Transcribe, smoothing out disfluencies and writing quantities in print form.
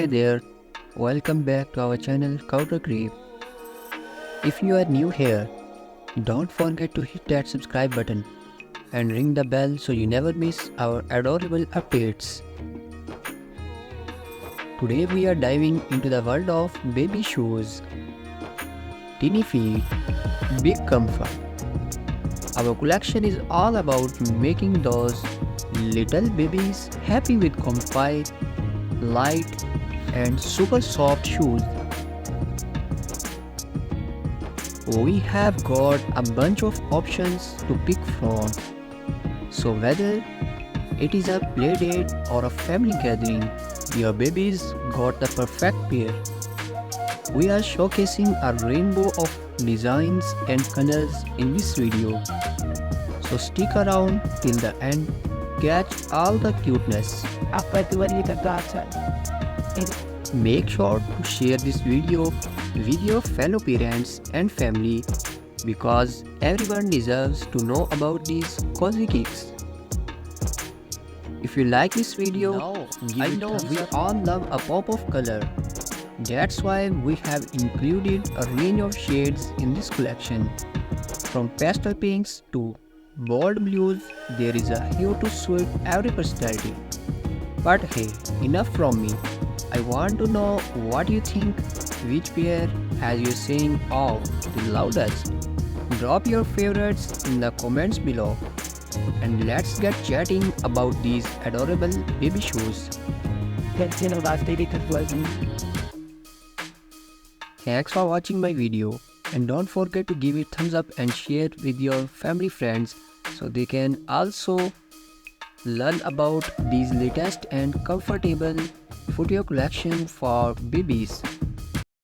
Hey there, welcome back to our channel Couture Crave. If you are new here, don't forget to hit that subscribe button and ring the bell so you never miss our adorable updates. Today we are diving into the world of baby shoes. Teeny feet, big comfort. Our collection is all about making those little babies happy with comfy, light and super soft shoes. We have got a bunch of options to pick from. So whether it is a play date or a family gathering, your baby's got the perfect pair. We are showcasing a rainbow of designs and colors in this video. So stick around till the end, catch all the cuteness. Make sure to share this video with your fellow parents and family because everyone deserves to know about these cozy kicks. If you like this video, I know we all love a pop of color. That's why we have included a range of shades in this collection. From pastel pinks to bold blues, there is a hue to suit every personality. But hey, enough from me. I want to know what you think, which pair has you saying oh the loudest. Drop your favorites in the comments below and let's get chatting about these adorable baby shoes. Thanks for watching my video and don't forget to give it thumbs up and share with your family friends so they can also learn about these latest and comfortable footwear collection for babies.